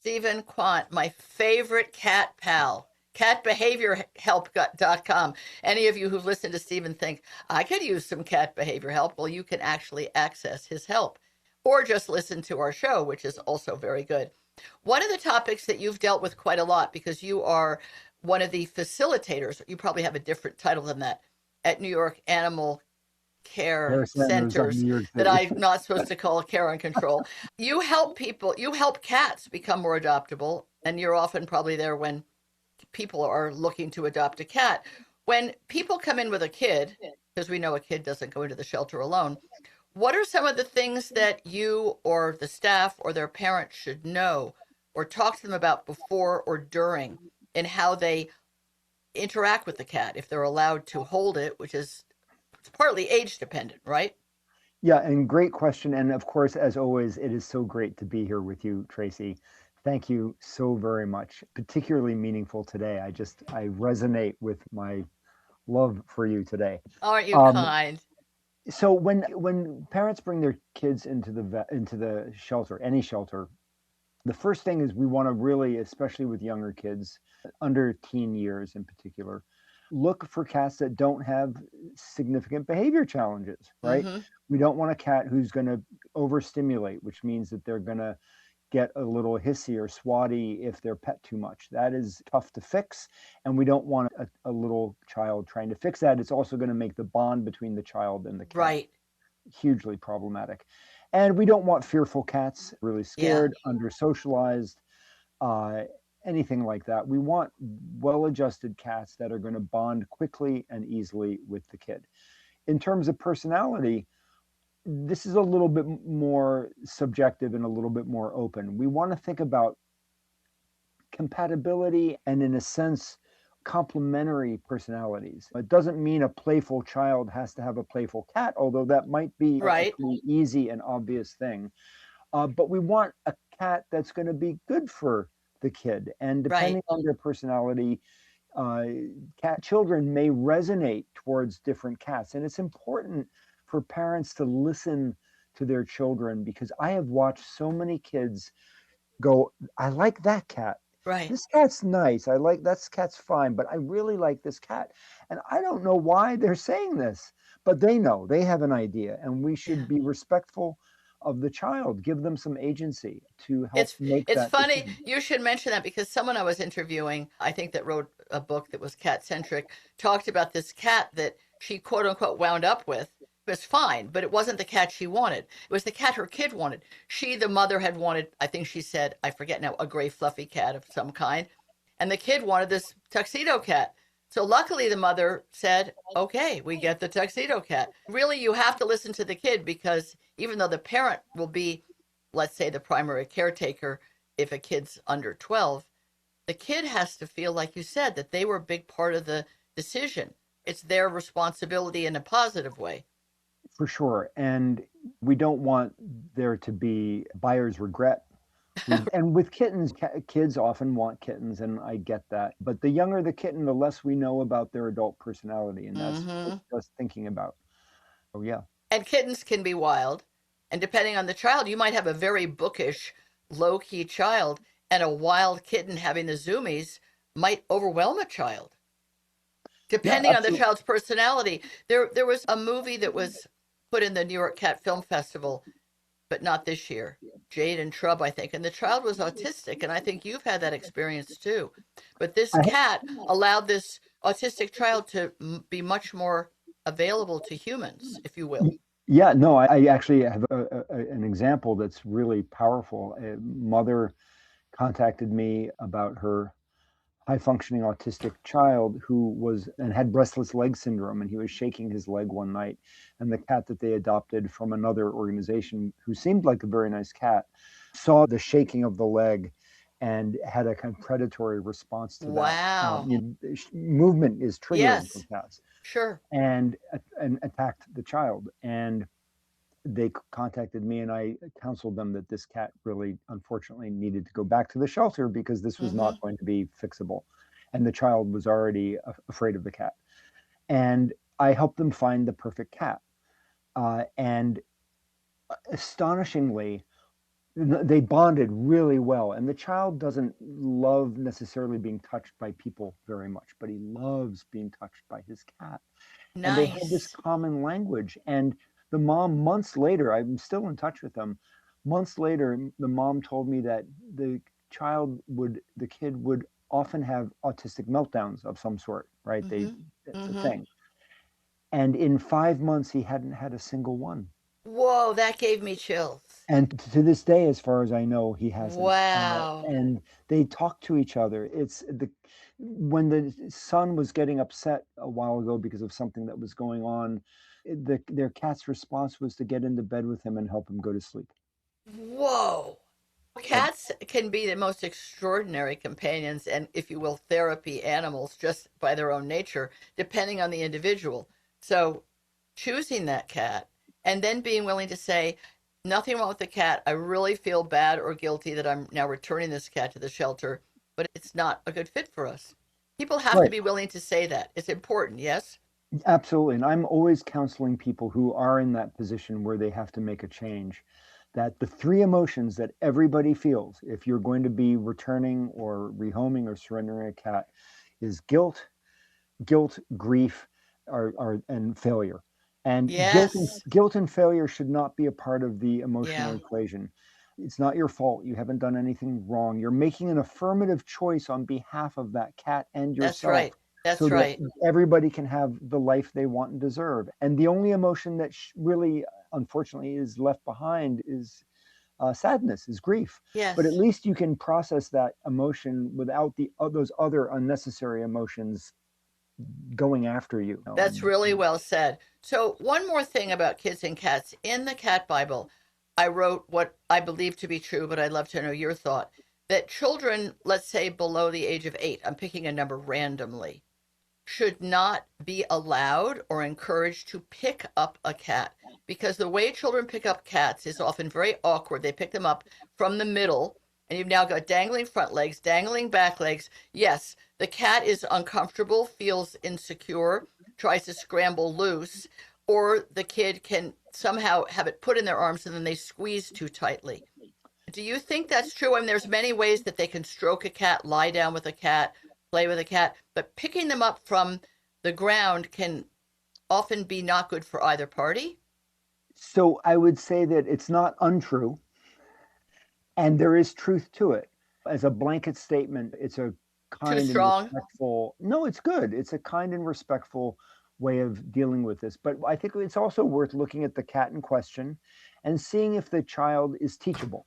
Stephen Quant, my favorite cat pal. CatBehaviorHelp.com. Any of you who've listened to Stephen think, I could use some cat behavior help. Well, you can actually access his help or just listen to our show, which is also very good. One of the topics that you've dealt with quite a lot because you are one of the facilitators, you probably have a different title than that, at New York Animal Care Care centers of Centers New York that City. I'm not supposed to call care and control. You help people, you help cats become more adoptable, and you're often probably there when people are looking to adopt a cat. When people come in with a kid, because we know a kid doesn't go into the shelter alone, what are some of the things that you or the staff or their parents should know or talk to them about before or during in how they interact with the cat if they're allowed to hold it, which is partly age dependent, right? Yeah, and great question. And of course, as always, it is so great to be here with you, Tracy. Thank you so very much. Particularly meaningful today. I resonate with my love for you today. Aren't you Um, kind? so when parents bring their kids into into the shelter, any shelter, the first thing is we want to really, especially with younger kids, under teen years in particular, look for cats that don't have significant behavior challenges, right? Mm-hmm. We don't want a cat who's going to overstimulate, which means that they're going to get a little hissy or swatty if they're pet too much. That is tough to fix. And we don't want a little child trying to fix that. It's also going to make the bond between the child and the cat Right. hugely problematic. And we don't want fearful cats, really Yeah. scared, under socialized, uh, anything like that. We want well adjusted cats that are going to bond quickly and easily with the kid. In terms of personality, this is a little bit more subjective and a little bit more open. We want to think about compatibility and, in a sense, complementary personalities. It doesn't mean a playful child has to have a playful cat, although that might be a Right. pretty easy and obvious thing. But we want a cat that's going to be good for the kid. And Right. depending on their personality, uh, cat children may resonate towards different cats. And it's important for parents to listen to their children because I have watched so many kids go, I like that cat. Right. This cat's nice. I like that cat's fine, but I really like this cat. And I don't know why they're saying this, but they know, they have an idea, and we should Yeah. be respectful of the child, give them some agency to help It's make it's that funny decision. you should mention that because someone I was interviewing, I think that wrote a book that was cat centric, talked about this cat that she quote unquote wound up with. It was fine, but it wasn't the cat she wanted. It was the cat her kid wanted. She, the mother, had wanted, I think she said, I forget now, a gray fluffy cat of some kind. And the kid wanted this tuxedo cat. So luckily the mother said, okay, we get the tuxedo cat. Really, you have to listen to the kid because even though the parent will be, let's say, the primary caretaker, if a kid's under 12, the kid has to feel, like you said, that they were a big part of the decision. It's their responsibility in a positive way. For sure. And we don't want there to be buyer's regret. And with kittens, kids often want kittens, and I get that. But the younger the kitten, the less we know about their adult personality, and that's Mm-hmm. just thinking about. Oh yeah, And kittens can be wild. And depending on the child, you might have a very bookish, low key child, and a wild kitten having the zoomies might overwhelm a child. yeah, Depending on the absolutely. child's personality. There was a movie that was put in the New York Cat Film Festival, but not this year. Jade and Trub, I think, and the child was autistic, and I think you've had that experience too. But this I, cat allowed this autistic child to be much more available to humans, if you will. yeah, no, I actually have an example that's really powerful. A mother contacted me about her high functioning autistic child who was and had restless leg syndrome, and he was shaking his leg one night, and the cat that they adopted from another organization who seemed like a very nice cat saw the shaking of the leg and had a kind of predatory response to that. Wow. Movement is triggering for Yes, cats, sure. and attacked the child. And they contacted me, and I counseled them that this cat really, unfortunately, needed to go back to the shelter because this was Mm-hmm. not going to be fixable. And the child was already afraid of the cat. And I helped them find the perfect cat. And astonishingly, They bonded really well. And the child doesn't love necessarily being touched by people very much, but he loves being touched by his cat. And they had this Nice. common language. And the mom, months later, I'm still in touch with them. Months later, the mom told me that the kid would often have autistic meltdowns of some sort, right? Mm-hmm. It's a Mm-hmm. thing. And in 5 months, he hadn't had a single one. Whoa, that gave me chills. And to this day, as far as I know, he hasn't. Wow. And they talk to each other. It's the When the son was getting upset a while ago because of something that was going on, their cat's response was to get into bed with him and help him go to sleep. Whoa. And Cats can be the most extraordinary companions and, if you will, therapy animals just by their own nature, depending on the individual. So, choosing that cat and then being willing to say, nothing wrong with the cat. I really feel bad or guilty that I'm now returning this cat to the shelter, but it's not a good fit for us. People have to right, be willing to say that. It's important, yes? absolutely. And I'm always counseling people who are in that position where they have to make a change. That the three emotions that everybody feels if you're going to be returning or rehoming or surrendering a cat is guilt, grief, and failure. And Yes. guilt and failure should not be a part of the emotional Yeah, equation. It's not your fault. You haven't done anything wrong. You're making an affirmative choice on behalf of that cat and that's yourself right. That's so that right. everybody can have the life they want and deserve. And the only emotion that really, unfortunately, is left behind is sadness, is grief. But at Yes. least you can process that emotion without those other unnecessary emotions going after you. That's really well said. So, one more thing about kids and cats. In the cat Bible, I wrote what I believe to be true, but I'd love to know your thought that children, let's say below the age of 8, I'm picking a number randomly, should not be allowed or encouraged to pick up a cat because the way children pick up cats is often very awkward. They pick them up from the middle, and you've now got dangling front legs, dangling back legs. Yes, the cat is uncomfortable, feels insecure, tries to scramble loose, or the kid can somehow have it put in their arms and then they squeeze too tightly. Do you think that's true? I mean, there's many ways that they can stroke a cat, lie down with a cat, play with a cat, but picking them up from the ground can often be not good for either party. So I would say that it's not untrue, and there is truth to it. As a blanket statement, it's a Too kind and strong? respectful. No, it's good. It's a kind and respectful way of dealing with this. But I think it's also worth looking at the cat in question and seeing if the child is teachable.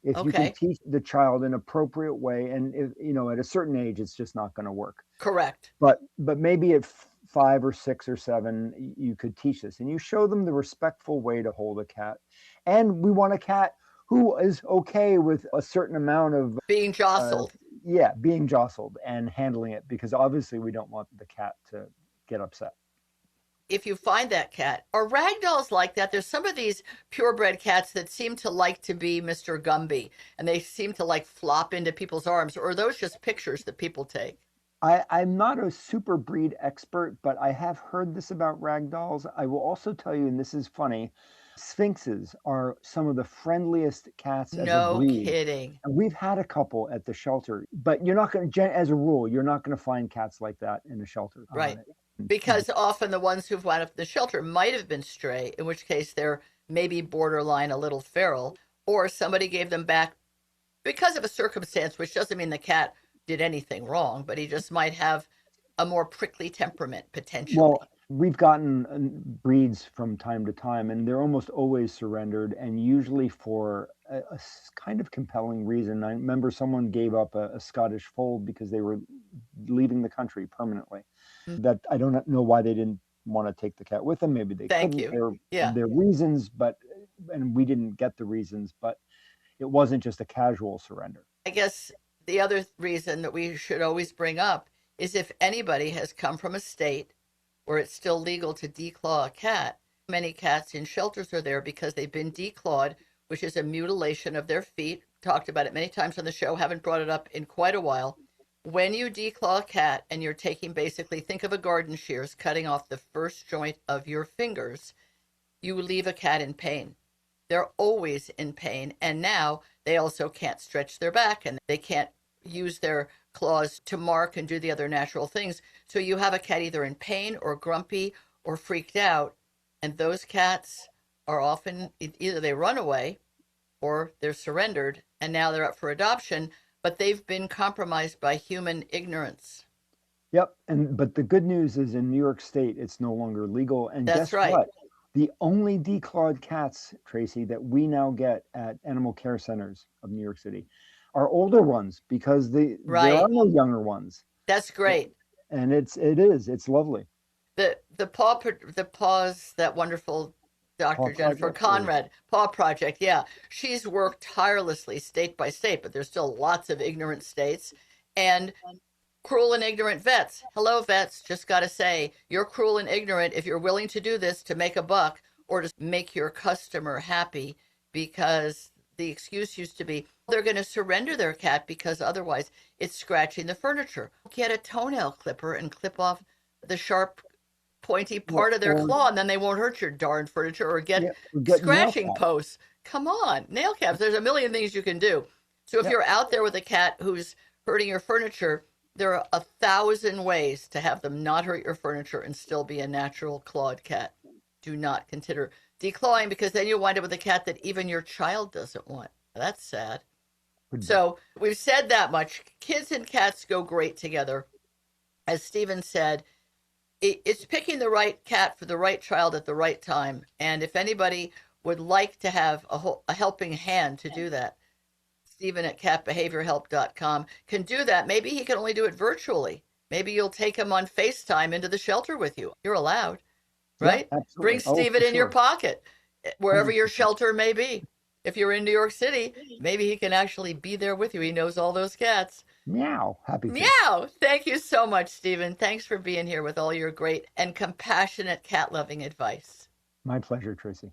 If you can Okay, teach the child an appropriate way, and if, at a certain age, it's just not going to work. correct. But maybe at 5 or 6 or 7, you could teach this, and you show them the respectful way to hold a cat. And we want a cat who is okay with a certain amount of Being uh, jostled. yeah, being jostled and handling it, because obviously we don't want the cat to get upset. If you find that cat, are ragdolls like that? There's some of these purebred cats that seem to like to be Mr. Gumby and they seem to like flop into people's arms, or are those just pictures that people take? I'm not a super breed expert, but I have heard this about ragdolls. I will also tell you, and this is funny, sphinxes are some of the friendliest cats as a No breed. kidding. And we've had a couple at the shelter, but you're not going to, as a rule, you're not going to find cats like that in the shelter. Right. Because often the ones who've wound up in the shelter might have been stray, in which case they're maybe borderline a little feral, or somebody gave them back because of a circumstance, which doesn't mean the cat did anything wrong, but he just might have a more prickly temperament Well, potentially. we've gotten breeds from time to time, and they're almost always surrendered, and usually for kind of compelling reason. I remember someone gave up a Scottish fold because they were leaving the country permanently. Mm, That I don't know why they didn't want to take the cat with them. Maybe they thank couldn't. you. There Yeah. their reasons, but and we didn't get the reasons, but it wasn't just a casual surrender. I guess the other reason that we should always bring up is if anybody has come from a state where it's still legal to declaw a cat, many cats in shelters are there because they've been declawed, which is a mutilation of their feet. Talked about it many times on the show, haven't brought it up in quite a while. When you declaw a cat and you're taking basically, think of a garden shears, cutting off the first joint of your fingers, you leave a cat in pain. They're always in pain. And now they also can't stretch their back and they can't use their claws to mark and do the other natural things. So you have a cat either in pain or grumpy or freaked out. And those cats are often either they run away or they're surrendered and now they're up for adoption, but they've been compromised by human ignorance. Yep. But the good news is in New York State, it's no longer legal. And That's guess right. what? The only declawed cats, Tracy, that we now get at animal care centers of New York City are older ones because there are Right. no younger ones. That's great. And it's lovely. The paws, that wonderful Paw Dr. Jennifer Project or Conrad, Paw Project, yeah. She's worked tirelessly state by state, but there's still lots of ignorant states. And cruel and ignorant vets. Hello, vets. Just got to say, you're cruel and ignorant if you're willing to do this to make a buck or to make your customer happy, because the excuse used to be they're going to surrender their cat because otherwise it's scratching the furniture. Get a toenail clipper and clip off the sharp, pointy part of their or claw, and then they won't hurt your darn furniture, or get yeah, or get nail scratching caps. posts. Come on, nail caps. There's a million things you can do. So if Yep. you're out there with a cat who's hurting your furniture, there are 1,000 ways to have them not hurt your furniture and still be a natural clawed cat. Do not consider declawing, because then you'll wind up with a cat that even your child doesn't want. That's sad. Could be. So we've said that much. Kids and cats go great together. As Stephen said, it's picking the right cat for the right child at the right time. And if anybody would like to have a helping hand to do that, Stephen at catbehaviorhelp.com can do that. Maybe he can only do it virtually. Maybe you'll take him on FaceTime into the shelter with you. You're allowed, Yeah, right? absolutely. Bring Oh, Stephen for in your sure. pocket, wherever your 100%. shelter may be. If you're in New York City, maybe he can actually be there with you. He knows all those cats. Meow. Happy to. Meow. Thank you so much, Stephen. Thanks for being here with all your great and compassionate cat loving advice. My pleasure, Tracy.